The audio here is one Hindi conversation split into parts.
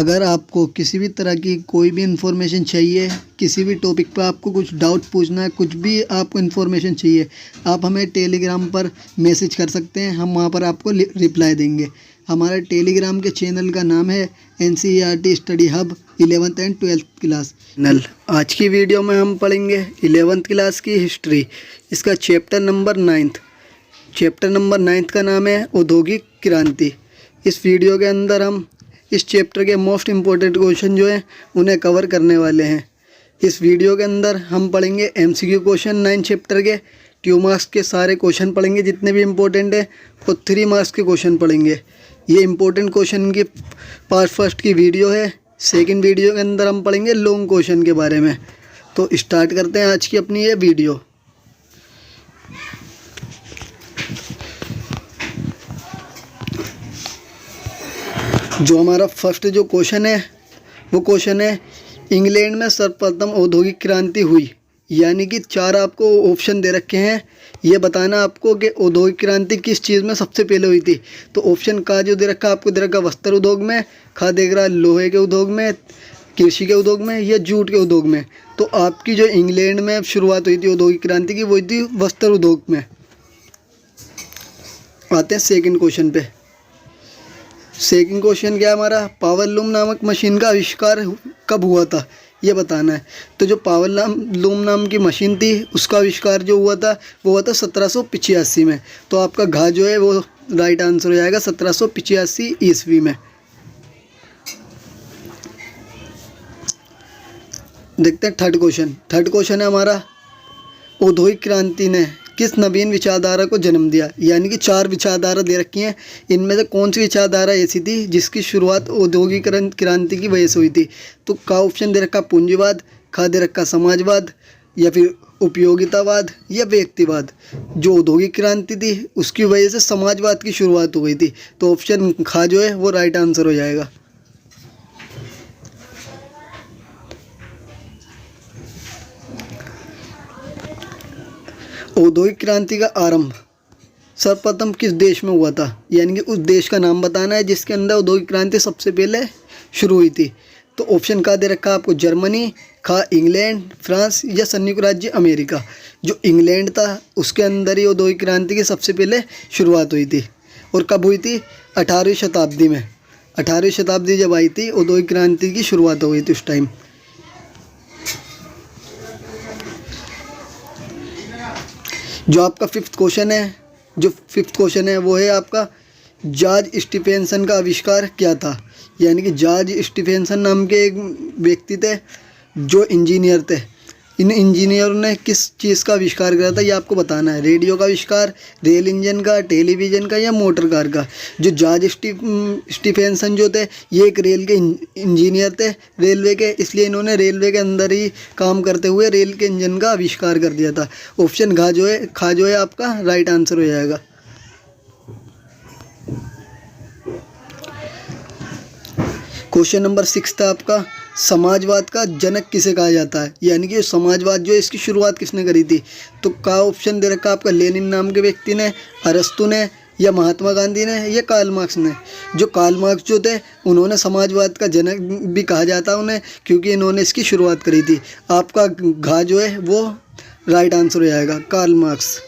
अगर आपको किसी भी तरह की कोई भी इन्फॉर्मेशन चाहिए, किसी भी टॉपिक पर आपको कुछ डाउट पूछना है, कुछ भी आपको इन्फॉर्मेशन चाहिए, आप हमें टेलीग्राम पर मैसेज कर सकते हैं। हम वहाँ पर आपको रिप्लाई देंगे। हमारे टेलीग्राम के चैनल का नाम है NCERT study hub 11th and 12th class channel. आज की वीडियो में हम पढ़ेंगे 11th क्लास की हिस्ट्री, इसका chapter number 9th। Chapter number 9th का नाम है औद्योगिक क्रांति। इस वीडियो के अंदर हम इस चैप्टर के मोस्ट इम्पोर्टेंट क्वेश्चन जो हैं उन्हें कवर करने वाले हैं। इस वीडियो के अंदर हम पढ़ेंगे MCQ क्वेश्चन 9 चैप्टर के 2 मार्क्स के सारे क्वेश्चन पढ़ेंगे जितने भी इम्पोर्टेंट है, और 3 मार्क्स के क्वेश्चन पढ़ेंगे। ये इम्पोर्टेंट क्वेश्चन की पार्ट फर्स्ट की वीडियो है। सेकंड वीडियो के अंदर हम पढ़ेंगे लॉन्ग क्वेश्चन के बारे में। तो स्टार्ट करते हैं आज की अपनी ये वीडियो। जो हमारा फर्स्ट जो क्वेश्चन है वो क्वेश्चन है, इंग्लैंड में सर्वप्रथम औद्योगिक क्रांति हुई। यानी कि 4 आपको ऑप्शन दे रखे हैं, ये बताना आपको कि औद्योगिक क्रांति किस चीज़ में सबसे पहले हुई थी। तो ऑप्शन का जो दे रखा आपको दे रखा वस्त्र उद्योग में, खा देख रहा लोहे के उद्योग में, कृषि के उद्योग में या जूट के उद्योग में। तो आपकी जो इंग्लैंड में शुरुआत हुई थी औद्योगिक क्रांति की वो थी वस्त्र उद्योग में। आते हैं सेकंड क्वेश्चन पे। सेकंड क्वेश्चन क्या है हमारा, पावर लूम नामक मशीन का आविष्कार कब हुआ था, ये बताना है। तो जो पावर लूम नाम की मशीन थी उसका आविष्कार जो हुआ था वो हुआ था 1785 में। तो आपका घ जो है वो राइट आंसर हो जाएगा 1785 ईस्वी में। देखते हैं थर्ड क्वेश्चन। थर्ड क्वेश्चन है हमारा, औद्योगिक क्रांति ने किस नवीन विचारधारा को जन्म दिया। यानी कि 4 विचारधारा दे रखी हैं, इनमें से कौन सी विचारधारा ऐसी थी जिसकी शुरुआत औद्योगिक क्रांति की वजह से हुई थी। तो का ऑप्शन दे रखा पूंजीवाद, खा दे रखा समाजवाद, या फिर उपयोगितावाद या व्यक्तिवाद। जो औद्योगिक क्रांति थी उसकी वजह से समाजवाद की शुरुआत हो गई थी। तो ऑप्शन खा जो है वो राइट आंसर हो जाएगा। औद्योगिक क्रांति का आरंभ सर्वप्रथम किस देश में हुआ था। यानी कि उस देश का नाम बताना है जिसके अंदर औद्योगिक क्रांति सबसे पहले शुरू हुई थी। तो ऑप्शन का दे रखा आपको जर्मनी, खा इंग्लैंड, फ्रांस या संयुक्त राज्य अमेरिका। जो इंग्लैंड था उसके अंदर ही औद्योगिक क्रांति की सबसे पहले शुरुआत हुई थी। और कब हुई थी, 18वीं शताब्दी में। 18वीं शताब्दी जब आई थी औद्योगिक क्रांति की शुरुआत हो गई थी उस टाइम। जो आपका फिफ्थ क्वेश्चन है वो है आपका, जॉर्ज स्टीफेंसन का आविष्कार क्या था। यानी कि जॉर्ज स्टीफेंसन नाम के एक व्यक्ति थे जो इंजीनियर थे। इन इंजीनियरों ने किस चीज़ का आविष्कार किया था ये आपको बताना है। रेडियो का आविष्कार, रेल इंजन का, टेलीविज़न का या मोटर कार का। जो जॉर्ज स्टीफेंसन जो थे ये एक रेल के इंजीनियर थे रेलवे के, इसलिए इन्होंने रेलवे के अंदर ही काम करते हुए रेल के इंजन का आविष्कार कर दिया था। ऑप्शन खा जो है आपका राइट आंसर हो जाएगा। क्वेश्चन नंबर 6 था आपका, समाजवाद का जनक किसे कहा जाता है। यानी कि समाजवाद जो है इसकी शुरुआत किसने करी थी। तो का ऑप्शन दे रखा आपका लेनिन नाम के व्यक्ति ने, अरस्तु ने, या महात्मा गांधी ने, या कार्ल मार्क्स ने। जो कार्ल मार्क्स जो थे उन्होंने समाजवाद का जनक भी कहा जाता है उन्हें, क्योंकि इन्होंने इसकी शुरुआत करी थी। आपका घा जो है वो राइट आंसर हो जाएगा, कार्ल मार्क्स।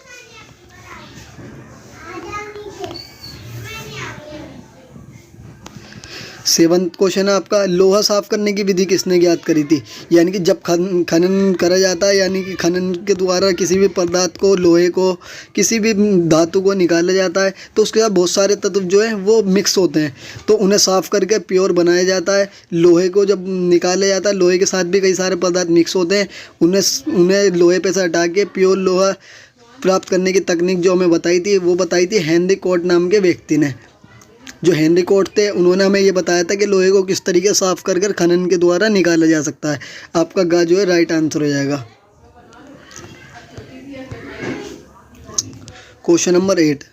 7th क्वेश्चन है आपका, लोहा साफ करने की विधि किसने ज्ञात करी थी। यानी कि जब खनन करा जाता है, यानी कि खनन के द्वारा किसी भी पदार्थ को, लोहे को, किसी भी धातु को निकाला जाता है तो उसके साथ बहुत सारे तत्व जो हैं वो मिक्स होते हैं, तो उन्हें साफ़ करके प्योर बनाया जाता है। लोहे को जब निकाला जाता है, लोहे के साथ भी कई सारे पदार्थ मिक्स होते हैं, उन्हें लोहे पे से हटा के प्योर लोहा प्राप्त करने की तकनीक जो हमें बताई थी वो बताई थी हेनरी कोट नाम के व्यक्ति ने। जो हेनरी कोट थे उन्होंने हमें ये बताया था कि लोहे को किस तरीके से साफ़ कर खनन के द्वारा निकाला जा सकता है। आपका गा जो है राइट आंसर हो जाएगा। क्वेश्चन नंबर 8,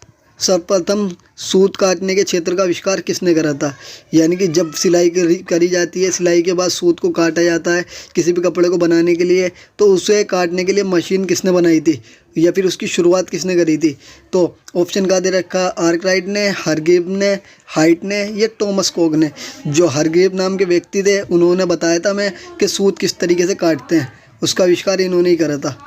सर्वप्रथम सूत काटने के क्षेत्र का आविष्कार किसने करा था? यानी कि जब सिलाई करी जाती है, सिलाई के बाद सूत को काटा जाता है किसी भी कपड़े को बनाने के लिए, तो उसे काटने के लिए मशीन किसने बनाई थी या फिर उसकी शुरुआत किसने करी थी? तो ऑप्शन का दे रखा, आर्कराइट ने, हरग्रीव ने, हाइट ने या टॉमस कॉग ने। जो हरग्रीव नाम के व्यक्ति थे उन्होंने बताया था हमें कि सूत किस तरीके से काटते हैं, उसका आविष्कार इन्होंने ही करा था।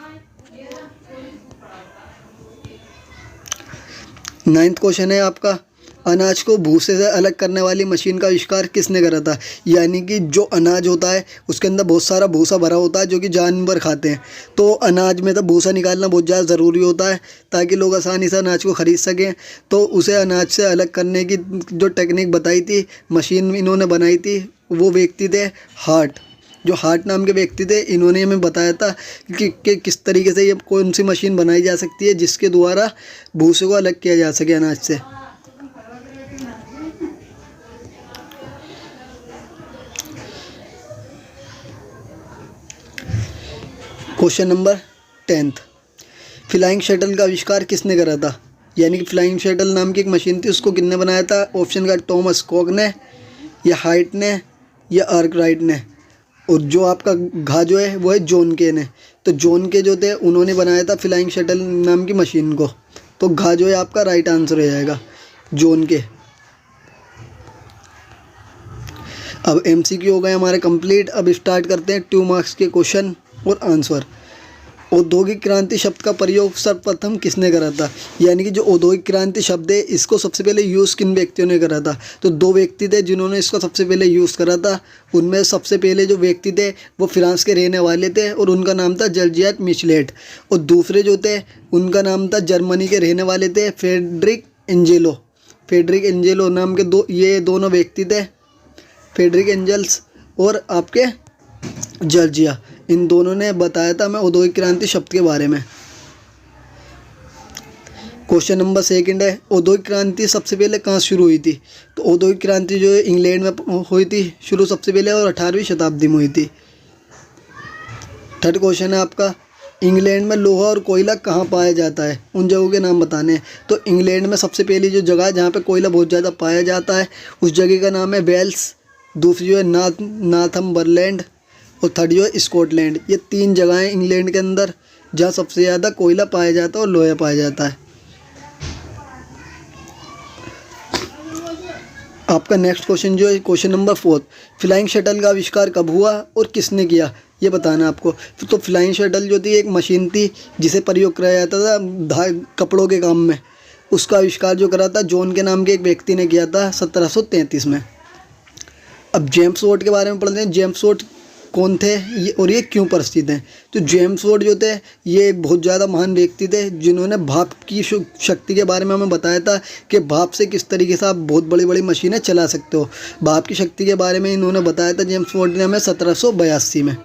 9th क्वेश्चन है आपका, अनाज को भूसे से अलग करने वाली मशीन का आविष्कार किसने करा था? यानी कि जो अनाज होता है उसके अंदर बहुत सारा भूसा भरा होता है जो कि जानवर खाते हैं, तो अनाज में तो भूसा निकालना बहुत ज़्यादा ज़रूरी होता है ताकि लोग आसानी से अनाज को ख़रीद सकें। तो उसे अनाज से अलग करने की जो टेक्निक बताई थी, मशीन इन्होंने बनाई थी, वो व्यक्ति थे हार्ट। जो हार्ट नाम के व्यक्ति थे, इन्होंने हमें बताया था कि किस तरीके से ये कौन सी मशीन बनाई जा सकती है जिसके द्वारा भूसे को अलग किया जा सके अनाज से। Question number 10th, flying shuttle का आविष्कार किसने करा था? यानी कि फ्लाइंग शटल नाम की एक मशीन थी, उसको किसने बनाया था? ऑप्शन का टॉमस कॉग ने या हाइट ने या आर्कराइट ने। और जो आपका घा जो है वो है जॉन के ने। तो जॉन के जो थे उन्होंने बनाया था फ्लाइंग शटल नाम की मशीन को। तो घा जो है आपका राइट आंसर हो जाएगा, जॉन के। अब MCQ हो गए हमारे कंप्लीट। अब स्टार्ट करते हैं 2 मार्क्स के क्वेश्चन और आंसर। औद्योगिक क्रांति शब्द का प्रयोग सर्वप्रथम किसने करा था? यानी कि जो औद्योगिक क्रांति शब्द है इसको सबसे पहले यूज़ किन व्यक्तियों ने करा था? तो 2 व्यक्ति थे जिन्होंने इसको सबसे पहले यूज़ करा था। उनमें सबसे पहले जो व्यक्ति थे वो फ्रांस के रहने वाले थे और उनका नाम था जॉर्जियस मिचेलेट। और दूसरे जो थे उनका नाम था जर्मनी के रहने वाले थे फ्रेडरिक एंजेलो। फ्रेडरिक एंजेलो नाम के ये दोनों व्यक्ति थे, फ्रेडरिक एंजल्स और आपके जॉर्जिया। इन दोनों ने बताया था हमें औद्योगिक क्रांति शब्द के बारे में। क्वेश्चन नंबर 2 है, औद्योगिक क्रांति सबसे पहले कहाँ शुरू हुई थी? तो औद्योगिक क्रांति जो है इंग्लैंड में हुई थी शुरू सबसे पहले और 18वीं शताब्दी में हुई थी। 3rd क्वेश्चन है आपका, इंग्लैंड में लोहा और कोयला कहाँ पाया जाता है? उन जगहों के नाम बताने हैं। तो इंग्लैंड में सबसे पहली जो जगह है जहाँ पे कोयला बहुत ज़्यादा पाया जाता है उस जगह का नाम है वेल्स, दूसरी जो है नॉर्थम्बरलैंड और 3rd जो है स्कॉटलैंड। ये 3 जगहें इंग्लैंड के अंदर जहाँ सबसे ज़्यादा कोयला पाया जाता है और लोहा पाया जाता है। आपका नेक्स्ट क्वेश्चन जो है क्वेश्चन नंबर 4, फ्लाइंग शटल का आविष्कार कब हुआ और किसने किया, ये बताना आपको। तो फ्लाइंग शटल जो थी एक मशीन थी जिसे प्रयोग किया जाता था कपड़ों के काम में। उसका आविष्कार जो करा था जॉन के नाम के एक व्यक्ति ने किया था 1733 में। अब जेम्स वॉट के बारे में पढ़ते हैं। जेम्स वॉट कौन थे ये और ये क्यों प्रसिद्ध हैं? तो जेम्स वॉट जो थे ये एक बहुत ज़्यादा महान व्यक्ति थे जिन्होंने भाप की शक्ति के बारे में हमें बताया था कि भाप से किस तरीके से आप बहुत बड़ी बड़ी मशीनें चला सकते हो। भाप की शक्ति के बारे में इन्होंने बताया था जेम्स वॉट ने हमें 1782 में।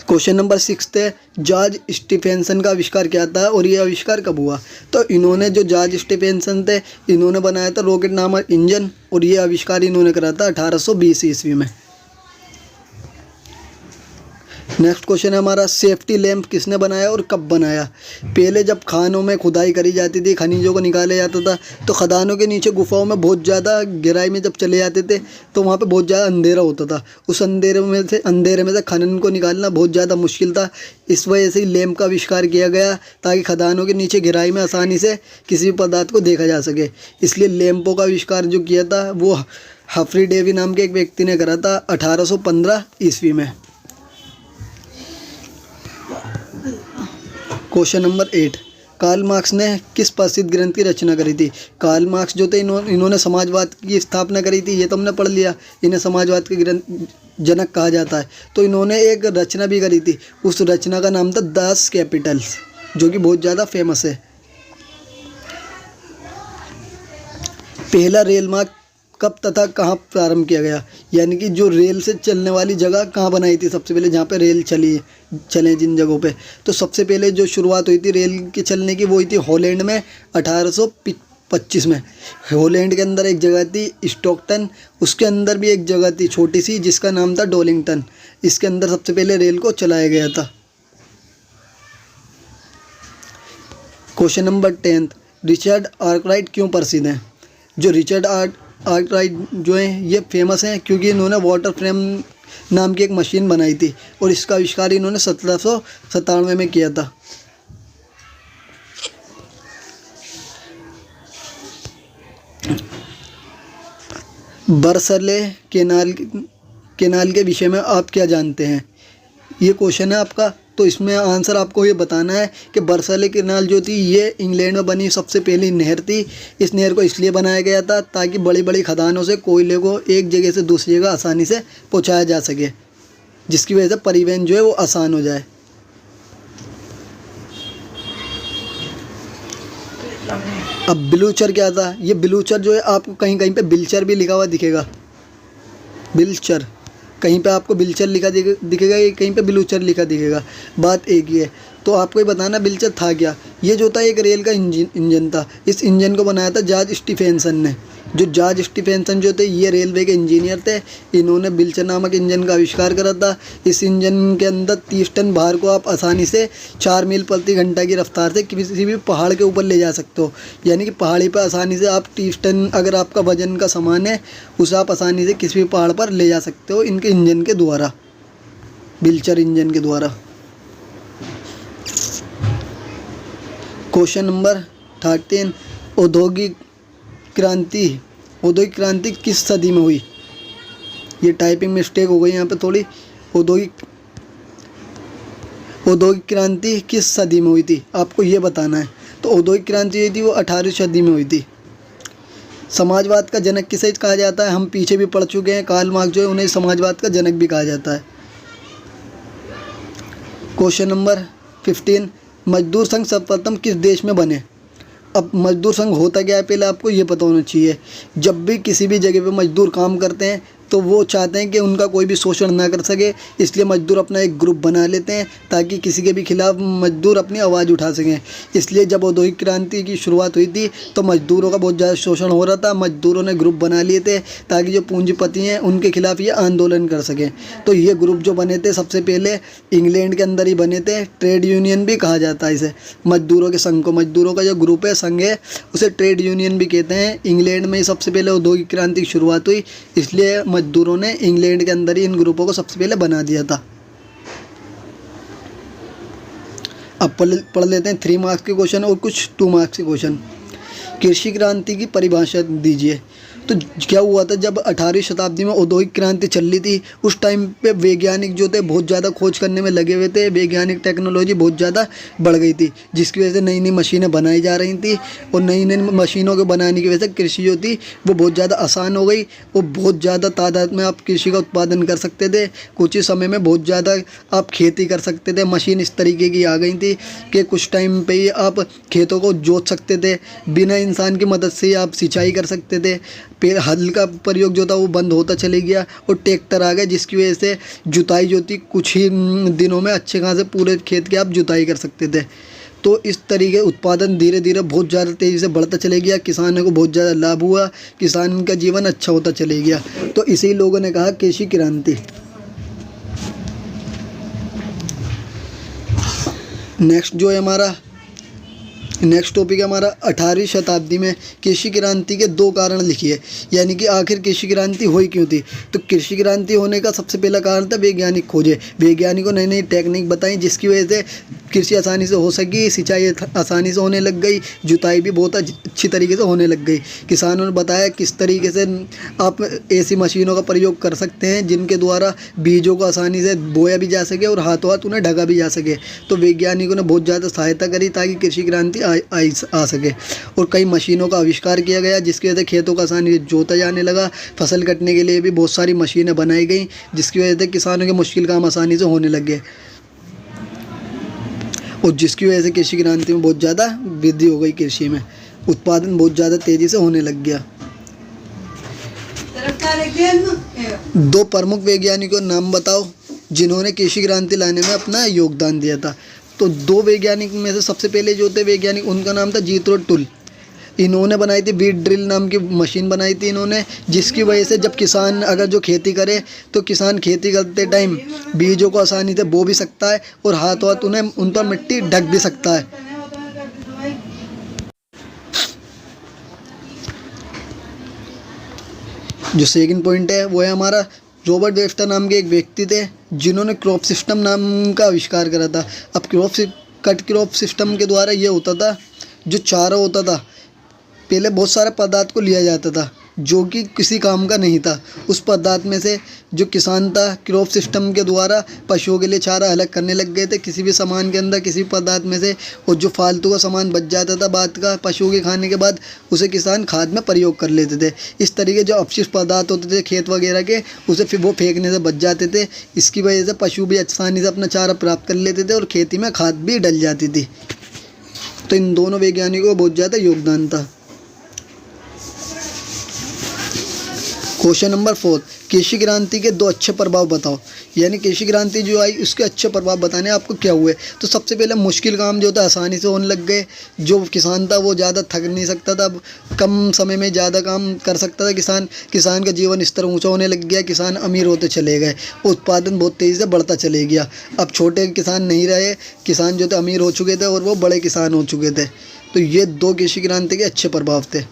क्वेश्चन नंबर 6 है, जॉर्ज स्टीफेंसन का आविष्कार क्या था और ये आविष्कार कब हुआ? तो इन्होंने जो जॉर्ज स्टीफेंसन थे इन्होंने बनाया था रॉकेट नामक इंजन और ये आविष्कार इन्होंने करा था 1820 ईस्वी में। नेक्स्ट क्वेश्चन है हमारा, सेफ्टी लैंप किसने बनाया और कब बनाया? पहले जब खानों में खुदाई करी जाती थी, खनिजों को निकाला जाता था, तो खदानों के नीचे गुफाओं में बहुत ज़्यादा गहराई में जब चले जाते थे तो वहाँ पे बहुत ज़्यादा अंधेरा होता था। उस अंधेरे में से खनन को निकालना बहुत ज़्यादा मुश्किल था। इस वजह से लैंप का आविष्कार किया गया ताकि खदानों के नीचे गहराई में आसानी से किसी भी पदार्थ को देखा जा सके। इसलिए लैंपों का आविष्कार जो किया था वो हफरी डेवी नाम के एक व्यक्ति ने करा था 1815 ईस्वी में। क्वेश्चन नंबर 8, कार्ल मार्क्स ने किस प्रसिद्ध ग्रंथ की रचना करी थी? कार्ल मार्क्स जो थे इन्होंने समाजवाद की स्थापना करी थी, ये तो हमने पढ़ लिया। इन्हें समाजवाद के ग्रंथ जनक कहा जाता है। तो इन्होंने एक रचना भी करी थी, उस रचना का नाम था 10 कैपिटल्स, जो कि बहुत ज़्यादा फेमस है। पहला रेल मार्ग कब तथा कहाँ प्रारंभ किया गया? यानी कि जो रेल से चलने वाली जगह कहाँ बनाई थी सबसे पहले, जहाँ पे रेल चले जिन जगहों पे? तो सबसे पहले जो शुरुआत हुई थी रेल के चलने की वो हुई थी हॉलैंड में 1825 में। हॉलैंड के अंदर एक जगह थी स्टॉकटन, उसके अंदर भी एक जगह थी छोटी सी जिसका नाम था डोलिंगटन। इसके अंदर सबसे पहले रेल को चलाया गया था। क्वेश्चन नंबर 10, रिचर्ड आर्कराइट क्यों प्रसिद्ध हैं? जो रिचर्ड आर्कराइट जो हैं ये फेमस हैं क्योंकि इन्होंने वाटर फ्रेम नाम की एक मशीन बनाई थी और इसका आविष्कार इन्होंने 1797 में किया था। बर्सले केनाल के विषय में आप क्या जानते हैं? ये क्वेश्चन है आपका। तो इसमें आंसर आपको ये बताना है कि बर्सले केनाल जो थी ये इंग्लैंड में बनी सबसे पहली नहर थी। इस नहर को इसलिए बनाया गया था ताकि बड़ी बड़ी खदानों से कोयले को एक जगह से दूसरी जगह आसानी से पहुंचाया जा सके, जिसकी वजह से परिवहन जो है वो आसान हो जाए। अब बिलूचर क्या था? ये बिलूचर जो है आपको कहीं कहीं पे बिलचर भी लिखा हुआ दिखेगा। बिलचर कहीं पे आपको बिलचर लिखा दिखेगा, ये कहीं पे बिलूचर लिखा दिखेगा, बात एक ही है। तो आपको ये बताना बिलचर था क्या। ये जो था एक रेल का इंजन था। इस इंजन को बनाया था जॉर्ज स्टीफेंसन ने। जो जॉर्ज स्टीफेंसन जो थे ये रेलवे के इंजीनियर थे। इन्होंने बिलचर नामक इंजन का आविष्कार करा था। इस इंजन के अंदर 30 टन भार को आप आसानी से 4 मील प्रति घंटा की रफ्तार से किसी भी पहाड़ के ऊपर ले जा सकते हो। यानी कि पहाड़ी पर आसानी से आप 30 टन अगर आपका वजन का सामान है उसे आप आसानी से किसी भी पहाड़ पर ले जा सकते हो इनके इंजन के द्वारा, बिलचर इंजन के द्वारा। क्वेश्चन नंबर 13, औद्योगिक क्रांति किस सदी में हुई? ये टाइपिंग मिस्टेक हो गई यहाँ पे थोड़ी। औद्योगिक क्रांति किस सदी में हुई थी आपको ये बताना है। तो औद्योगिक क्रांति हुई थी वो 18वीं सदी में हुई थी। समाजवाद का जनक किसे कहा जाता है? हम पीछे भी पढ़ चुके हैं। कार्ल मार्क्स जो है उन्हें समाजवाद का जनक भी कहा जाता है। क्वेश्चन नंबर 15, मजदूर संघ सर्वप्रथम किस देश में बने? अब मजदूर संघ होता क्या है पहले आपको ये पता होना चाहिए। जब भी किसी भी जगह पे मजदूर काम करते हैं तो वो चाहते हैं कि उनका कोई भी शोषण ना कर सके, इसलिए मजदूर अपना एक ग्रुप बना लेते हैं ताकि किसी के भी खिलाफ मजदूर अपनी आवाज़ उठा सकें। इसलिए जब औद्योगिक क्रांति की शुरुआत हुई थी तो मजदूरों का बहुत ज़्यादा शोषण हो रहा था। मजदूरों ने ग्रुप बना लिए थे ताकि जो पूंजीपति हैं उनके खिलाफ ये आंदोलन कर सकें। तो ये ग्रुप जो बने थे सबसे पहले इंग्लैंड के अंदर ही बने थे। ट्रेड यूनियन भी कहा जाता है इसे, मजदूरों के संघ को। मजदूरों का जो ग्रुप है, संघ है, उसे ट्रेड यूनियन भी कहते हैं। इंग्लैंड में ही सबसे पहले औद्योगिक क्रांति की शुरुआत हुई, इसलिए मजदूरों ने इंग्लैंड के अंदर ही इन ग्रुपों को सबसे पहले बना दिया था। अब पढ़ लेते हैं 3 मार्क्स के क्वेश्चन और कुछ 2 मार्क्स के क्वेश्चन। कृषि क्रांति की परिभाषा दीजिए। तो क्या हुआ था जब 18वीं शताब्दी में औद्योगिक क्रांति चल रही थी, उस टाइम पे वैज्ञानिक जो थे बहुत ज़्यादा खोज करने में लगे हुए थे। वैज्ञानिक टेक्नोलॉजी बहुत ज़्यादा बढ़ गई थी, जिसकी वजह से नई नई मशीनें बनाई जा रही थी और नई नई मशीनों को बनाने की वजह से कृषि जो थी वो बहुत ज़्यादा आसान हो गई और बहुत ज़्यादा तादाद में आप कृषि का उत्पादन कर सकते थे। कुछ ही समय में बहुत ज़्यादा आप खेती कर सकते थे। मशीन इस तरीके की आ गई थी कि कुछ टाइम पे ही आप खेतों को जोत सकते थे। बिना इंसान की मदद से ही आप सिंचाई कर सकते थे। फिर हल का प्रयोग जो था वो बंद होता चले गया और ट्रैक्टर आ गए, जिसकी वजह से जुताई जो थी कुछ ही दिनों में अच्छे खासे पूरे खेत की आप जुताई कर सकते थे। तो इस तरीके उत्पादन धीरे धीरे बहुत ज़्यादा तेज़ी से बढ़ता चले गया। किसानों को बहुत ज़्यादा लाभ हुआ, किसान का जीवन अच्छा होता चले गया। तो इसी लोगों ने कहा कृषि क्रांति। नेक्स्ट टॉपिक है हमारा 18वीं शताब्दी में कृषि क्रांति के 2 कारण लिखिए। यानी कि आखिर कृषि क्रांति हुई क्यों थी। तो कृषि क्रांति होने का सबसे पहला कारण था वैज्ञानिक खोजे। वैज्ञानिकों ने नई नई टेक्निक बताई, जिसकी वजह से कृषि आसानी से हो सकी, सिंचाई आसानी से होने लग गई, जुताई भी बहुत अच्छी तरीके से होने लग गई। किसानों ने बताया किस तरीके से आप ऐसी मशीनों का प्रयोग कर सकते हैं जिनके द्वारा बीजों को आसानी से बोया भी जा सके और हाथों हाथ उन्हें ढका भी जा सके। तो वैज्ञानिकों ने बहुत ज़्यादा सहायता करी ताकि कृषि क्रांति आ सके और कई मशीनों का आविष्कार किया गया, जिसकी वजह से खेतों को आसानी से जोता जाने लगा। फसल कटने के लिए भी बहुत सारी मशीनें बनाई गई, जिसकी वजह से किसानों के मुश्किल काम आसानी से होने लग गए और जिसकी वजह से कृषि क्रांति में बहुत ज़्यादा वृद्धि हो गई। कृषि में उत्पादन बहुत ज़्यादा तेज़ी से होने लग गया। 2 प्रमुख वैज्ञानिकों नाम बताओ जिन्होंने कृषि क्रांति लाने में अपना योगदान दिया था। तो 2 वैज्ञानिक में से सबसे पहले जो थे वैज्ञानिक, उनका नाम था जीथरो टुल। इन्होंने बनाई थी बीट ड्रिल नाम की मशीन बनाई थी इन्होंने, जिसकी वजह से जब किसान अगर जो खेती करे तो किसान खेती करते टाइम बीजों को आसानी से बो भी सकता है और हाथों हाथ उन पर मिट्टी ढक भी सकता है। जो सेकंड पॉइंट है वो है हमारा रॉबर्ट वेफ्टर नाम के एक व्यक्ति थे जिन्होंने क्रॉप सिस्टम नाम का आविष्कार करा था। अब कट क्रॉप सिस्टम के द्वारा ये होता था, जो चारा होता था पहले बहुत सारे पदार्थ को लिया जाता था जो कि किसी काम का नहीं था। उस पदार्थ में से जो किसान था क्रॉप सिस्टम के द्वारा पशुओं के लिए चारा अलग करने लग गए थे किसी भी सामान के अंदर, किसी पदार्थ में से। और जो फालतू का सामान बच जाता था बाद का पशुओं के खाने के बाद, उसे किसान खाद में प्रयोग कर लेते थे। इस तरीके जो अपशिष्ट पदार्थ होते थे खेत वगैरह के, उसे फिर वो फेंकने से बच जाते थे। इसकी वजह से पशु भी आसानी से अपना चारा प्राप्त कर लेते थे और खेती में खाद भी डल जाती थी। तो इन दोनों वैज्ञानिकों का बहुत ज़्यादा योगदान था। क्वेश्चन नंबर 4, कृषि क्रांति के 2 अच्छे प्रभाव बताओ। यानी कृषि क्रांति जो आई उसके अच्छे प्रभाव बताने आपको क्या हुए। तो सबसे पहले मुश्किल काम जो था आसानी से होने लग गए। जो किसान था वो ज़्यादा थक नहीं सकता था, कम समय में ज़्यादा काम कर सकता था। किसान का जीवन स्तर ऊंचा होने लग गया, किसान अमीर होते चले गए, उत्पादन बहुत तेज़ी से बढ़ता चले गया। अब छोटे किसान नहीं रहे, किसान जो थे अमीर हो चुके थे और वो बड़े किसान हो चुके थे। तो ये 2 कृषि क्रांति के अच्छे प्रभाव थे।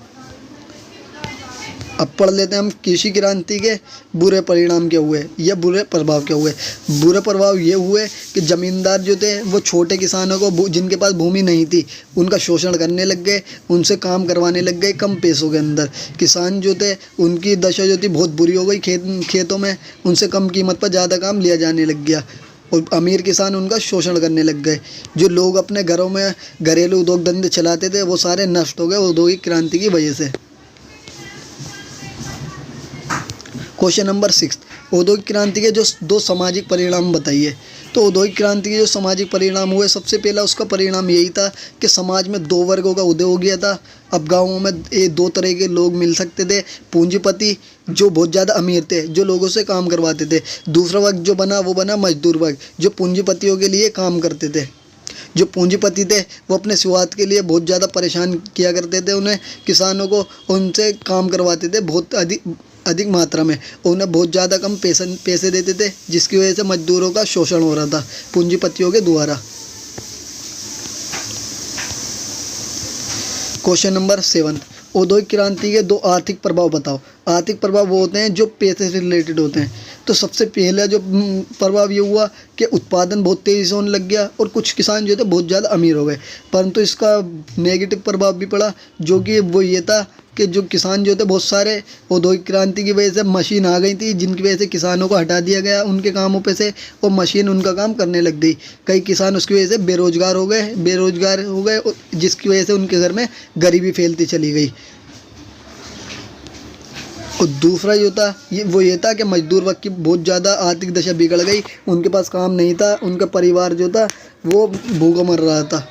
अब पढ़ लेते हैं हम कृषि क्रांति के बुरे परिणाम क्या हुए या बुरे प्रभाव क्या हुए। बुरे प्रभाव ये हुए कि ज़मींदार जो थे वो छोटे किसानों को, जिनके पास भूमि नहीं थी, उनका शोषण करने लग गए, उनसे काम करवाने लग गए कम पैसों के अंदर। किसान जो थे उनकी दशा जो थी बहुत बुरी हो गई, खेतों में उनसे कम कीमत पर ज़्यादा काम लिया जाने लग गया और अमीर किसान उनका शोषण करने लग गए। जो लोग अपने घरों में घरेलू उद्योग धंधे चलाते थे वो सारे नष्ट हो गए औद्योगिक क्रांति की वजह से। क्वेश्चन नंबर 6, औद्योगिक क्रांति के जो 2 सामाजिक परिणाम बताइए। तो औद्योगिक क्रांति के जो सामाजिक परिणाम हुए, सबसे पहला उसका परिणाम यही था कि समाज में 2 वर्गों का उदय हो गया था। अब गाँवों में 2 तरह के लोग मिल सकते थे। पूंजीपति जो बहुत ज़्यादा अमीर थे, जो लोगों से काम करवाते थे। दूसरा वर्ग जो बना वो बना मजदूर वर्ग, जो पूंजीपतियों के लिए काम करते थे। जो पूंजीपति थे वो अपने स्वार्थ के लिए बहुत ज़्यादा परेशान किया करते थे उन्हें, किसानों को उनसे काम करवाते थे बहुत अधिक मात्रा में, उन्हें बहुत ज़्यादा कम पैसे देते थे, जिसकी वजह से मजदूरों का शोषण हो रहा था पूंजीपतियों के द्वारा। क्वेश्चन नंबर 7, औद्योगिक क्रांति के 2 आर्थिक प्रभाव बताओ। आर्थिक प्रभाव वो होते हैं जो पैसे से रिलेटेड होते हैं। तो सबसे पहला जो प्रभाव ये हुआ कि उत्पादन बहुत तेज़ी से होने लग गया और कुछ किसान जो थे बहुत ज़्यादा अमीर हो गए। परंतु इसका नेगेटिव प्रभाव भी पड़ा, जो कि वो ये था कि जो किसान जो थे बहुत सारे औद्योगिक क्रांति की वजह से मशीन आ गई थी, जिनकी वजह से किसानों को हटा दिया गया उनके कामों पे से और मशीन उनका काम करने लग गई। कई किसान उसकी वजह से बेरोजगार हो गए, जिसकी वजह से उनके घर में गरीबी फैलती चली गई। और दूसरा जो था ये था कि मजदूर वर्ग की बहुत ज़्यादा आर्थिक दशा बिगड़ गई, उनके पास काम नहीं था, उनका परिवार जो था वो भूखा मर रहा था।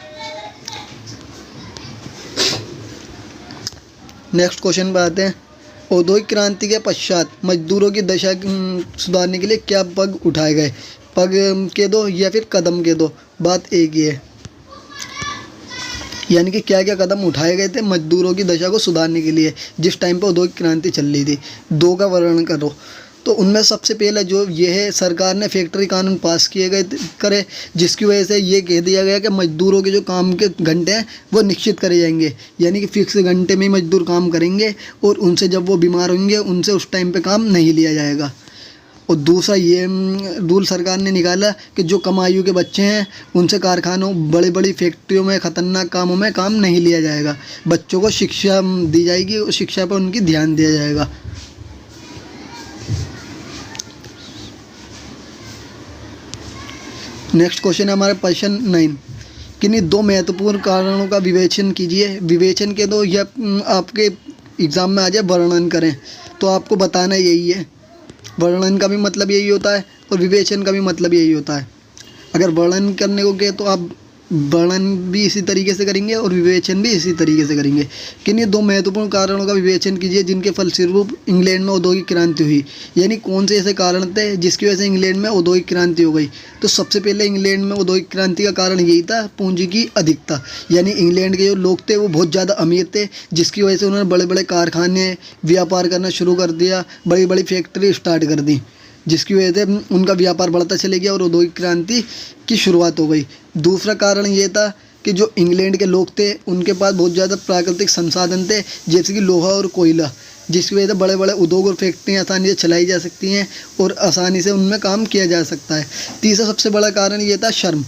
नेक्स्ट क्वेश्चन पे आते हैं। औद्योगिक क्रांति के पश्चात मजदूरों की दशा सुधारने के लिए क्या पग उठाए गए। पग के दो या फिर कदम के दो, बात एक ही है। यानी कि क्या क्या कदम उठाए गए थे मजदूरों की दशा को सुधारने के लिए जिस टाइम पर औद्योगिक क्रांति चल रही थी। 2 का वर्णन करो। तो उनमें सबसे पहले जो ये है, सरकार ने फैक्ट्री कानून पास करे, जिसकी वजह से ये कह दिया गया कि मजदूरों के जो काम के घंटे हैं वो निश्चित करे जाएंगे। यानी कि फिक्स घंटे में मजदूर काम करेंगे और उनसे जब वो बीमार होंगे उनसे उस टाइम पे काम नहीं लिया जाएगा। और दूसरा ये रूल सरकार ने निकाला कि जो कम आयु के बच्चे हैं उनसे कारखानों, बड़ी बड़ी फैक्ट्रियों में ख़तरनाक कामों में काम नहीं लिया जाएगा। बच्चों को शिक्षा दी जाएगी और शिक्षा पर उनकी ध्यान दिया जाएगा। नेक्स्ट क्वेश्चन है हमारे क्वेश्चन 9। किन्हीं 2 महत्वपूर्ण कारणों का विवेचन कीजिए। विवेचन के दो या आपके एग्ज़ाम में आ जाए वर्णन करें, तो आपको बताना यही है। वर्णन का भी मतलब यही होता है और विवेचन का भी मतलब यही होता है। अगर वर्णन करने को कहे तो आप वर्णन भी इसी तरीके से करेंगे और विवेचन भी इसी तरीके से करेंगे। किन्हीं 2 महत्वपूर्ण कारणों का विवेचन कीजिए जिनके फलस्वरूप इंग्लैंड में औद्योगिक क्रांति हुई। यानी कौन से ऐसे कारण थे जिसकी वजह से इंग्लैंड में औद्योगिक क्रांति हो गई। तो सबसे पहले इंग्लैंड में औद्योगिक क्रांति का कारण यही था, पूंजी की अधिकता। यानी इंग्लैंड के जो लोग थे वो बहुत ज़्यादा अमीर थे, जिसकी वजह से उन्होंने बड़े बड़े कारखाने, व्यापार करना शुरू कर दिया, बड़ी बड़ी फैक्ट्री स्टार्ट कर दी, जिसकी वजह से उनका व्यापार बढ़ता चले गया और औद्योगिक क्रांति की शुरुआत हो गई। दूसरा कारण ये था कि जो इंग्लैंड के लोग थे उनके पास बहुत ज़्यादा प्राकृतिक संसाधन थे, जैसे कि लोहा और कोयला। जिसकी वजह से बड़े बड़े उद्योग और फैक्ट्रियाँ आसानी से चलाई जा सकती हैं और आसानी से उनमें काम किया जा सकता है। तीसरा सबसे बड़ा कारण ये था शर्म।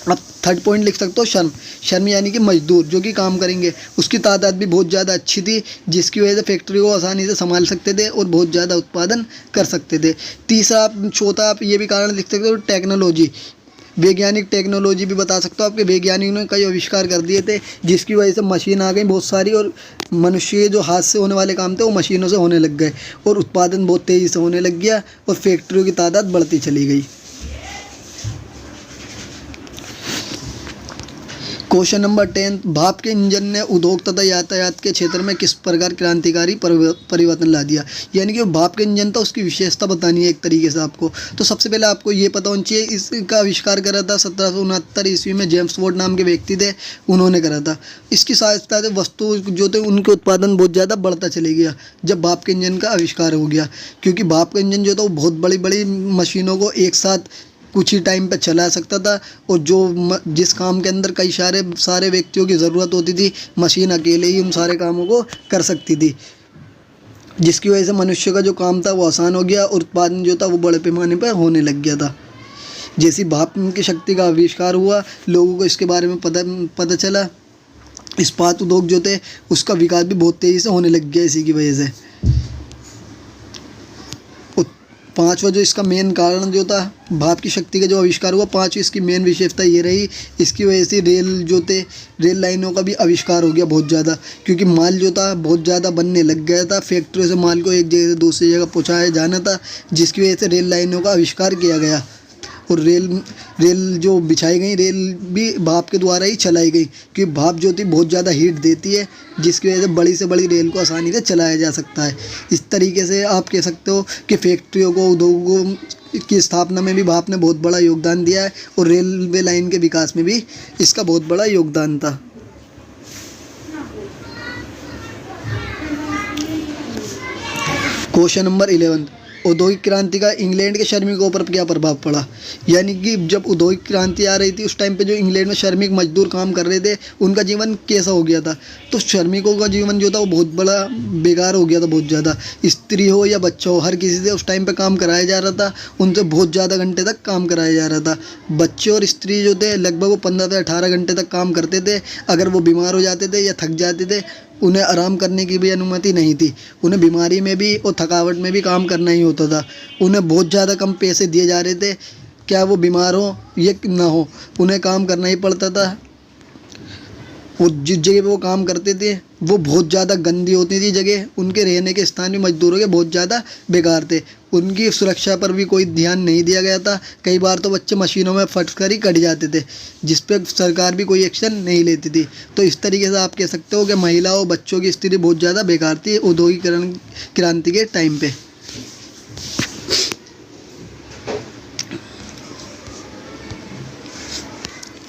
आप थर्ड पॉइंट लिख सकते हो शर्म। शर्म यानी कि मजदूर जो कि काम करेंगे, उसकी तादाद भी बहुत ज़्यादा अच्छी थी, जिसकी वजह से फैक्ट्री को आसानी से संभाल सकते थे और बहुत ज़्यादा उत्पादन कर सकते थे। तीसरा चौथा आप ये भी कारण लिख सकते हो टेक्नोलॉजी। वैज्ञानिक टेक्नोलॉजी भी बता सकते हो आपके वैज्ञानिकों ने कई आविष्कार कर दिए थे, जिसकी वजह से मशीन आ गई बहुत सारी और मनुष्य के जो हाथ से होने वाले काम थे वो मशीनों से होने लग गए और उत्पादन बहुत तेज़ी से होने लग गया और फैक्ट्रियों की तादाद बढ़ती चली गई। क्वेश्चन नंबर 10, भाप के इंजन ने उद्योग तथा यातायात के क्षेत्र में किस प्रकार क्रांतिकारी परिवर्तन ला दिया। यानी कि भाप के इंजन था, उसकी विशेषता बतानी है एक तरीके से आपको। तो सबसे पहले आपको ये पता होना चाहिए, इसका आविष्कार करा था 1769 ईस्वी में जेम्स वॉट नाम के व्यक्ति थे, उन्होंने करा था। इसकी सहायता से वस्तु जो थे उनके उत्पादन बहुत ज़्यादा बढ़ता चले गया जब भाप के इंजन का आविष्कार हो गया, क्योंकि भाप का इंजन जो था वो बहुत बड़ी बड़ी मशीनों को एक साथ कुछ ही टाइम पे चला सकता था और जिस काम के अंदर कई सारे व्यक्तियों की ज़रूरत होती थी, मशीन अकेले ही उन सारे कामों को कर सकती थी, जिसकी वजह से मनुष्य का जो काम था वो आसान हो गया और उत्पादन जो था वो बड़े पैमाने पर होने लग गया था। जैसी भाप की शक्ति का आविष्कार हुआ, लोगों को इसके बारे में पता चला, इस्पात उद्योग जो थे उसका विकास भी बहुत तेज़ी से होने लग गया इसी की वजह से। पांचवा जो इसका मेन कारण जो था भाप की शक्ति का जो आविष्कार हुआ, पांचवी इसकी मेन विशेषता ये रही, इसकी वजह से रेल लाइनों का भी आविष्कार हो गया बहुत ज़्यादा, क्योंकि माल जो था बहुत ज़्यादा बनने लग गया था, फैक्ट्रियों से माल को एक जगह से दूसरी जगह पहुँचाया जाना था, जिसकी वजह से रेल लाइनों का आविष्कार किया गया और रेल जो बिछाई गई, रेल भी भाप के द्वारा ही चलाई गई, क्योंकि भाप जो थी बहुत ज़्यादा हीट देती है, जिसकी वजह से बड़ी से बड़ी रेल को आसानी से चलाया जा सकता है। इस तरीके से आप कह सकते हो कि फैक्ट्रियों को, उद्योगों की स्थापना में भी भाप ने बहुत बड़ा योगदान दिया है और रेलवे लाइन के विकास में भी इसका बहुत बड़ा योगदान था। क्वेश्चन नंबर 11, औद्योगिक क्रांति का इंग्लैंड के श्रमिकों पर क्या प्रभाव पड़ा। यानी कि जब औद्योगिक क्रांति आ रही थी उस टाइम पे जो इंग्लैंड में श्रमिक मजदूर काम कर रहे थे उनका जीवन कैसा हो गया था। तो श्रमिकों का जीवन जो था वो बहुत बड़ा बेकार हो गया था, बहुत ज़्यादा। स्त्री हो या बच्चा हो, हर किसी से उस टाइम पे काम कराया जा रहा था, उनसे बहुत ज़्यादा घंटे तक काम कराया जा रहा था। बच्चे और स्त्री जो थे लगभग वो 15 से 18 घंटे तक काम करते थे। अगर वो बीमार हो जाते थे या थक जाते थे, उन्हें आराम करने की भी अनुमति नहीं थी। उन्हें बीमारी में भी और थकावट में भी काम करना ही होता था। उन्हें बहुत ज़्यादा कम पैसे दिए जा रहे थे, क्या वो बीमार हो या ना हो, उन्हें काम करना ही पड़ता था। वो जिस जगह पे वो काम करते थे वो बहुत ज़्यादा गंदी होती थी जगह, उनके रहने के स्थान भी मजदूरों के बहुत ज़्यादा बेकार थे। उनकी सुरक्षा पर भी कोई ध्यान नहीं दिया गया था। कई बार तो बच्चे मशीनों में फट कर ही कट जाते थे, जिस पर सरकार भी कोई एक्शन नहीं लेती थी। तो इस तरीके से आप कह सकते हो कि महिलाओं बच्चों की स्थिति बहुत ज़्यादा बेकार थी औद्योगिकरण क्रांति के टाइम पे।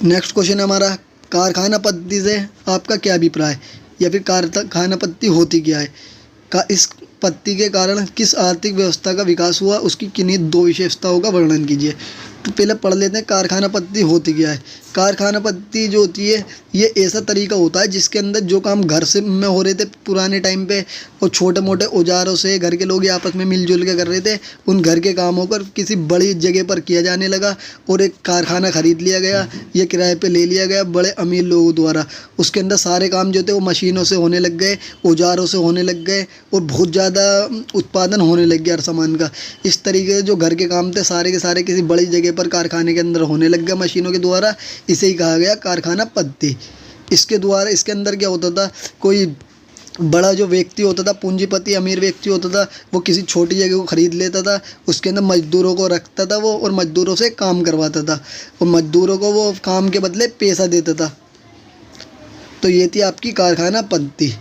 नेक्स्ट क्वेश्चन हमारा, कारखाना पद्धति से आपका क्या अभिप्राय या फिर कारखाना पद्धति होती क्या है। इस पद्धति के कारण किस आर्थिक व्यवस्था का विकास हुआ, उसकी किन्हीं 2 विशेषताओं का वर्णन कीजिए। तो पहले पढ़ लेते हैं कारखाना पद्धति होती क्या है। कारखाना पद्धति जो होती है ये ऐसा तरीका होता है जिसके अंदर जो काम घर से में हो रहे थे पुराने टाइम पे और छोटे मोटे औजारों से घर के लोग आपस में मिलजुल के कर रहे थे, उन घर के कामों पर किसी बड़ी जगह पर किया जाने लगा और एक कारखाना खरीद लिया गया, ये किराए पे ले लिया गया बड़े अमीर लोगों द्वारा। उसके अंदर सारे काम जो थे वो मशीनों से होने लग गए, औजारों से होने लग गए और बहुत ज़्यादा उत्पादन होने लग गया हर सामान का। इस तरीके से जो घर के काम थे सारे के सारे किसी बड़ी जगह पर कारखाने के अंदर होने लग गया मशीनों के द्वारा। इसे ही कहा गया कारखाना पद्धति। इसके द्वारा इसके अंदर क्या होता था, कोई बड़ा जो व्यक्ति होता था, पूंजीपति अमीर व्यक्ति होता था, वो किसी छोटी जगह को खरीद लेता था, उसके अंदर मजदूरों को रखता था वो और मजदूरों से काम करवाता था और मजदूरों को वो काम के बदले पैसा देता था। तो ये थी आपकी कारखाना पद्धति।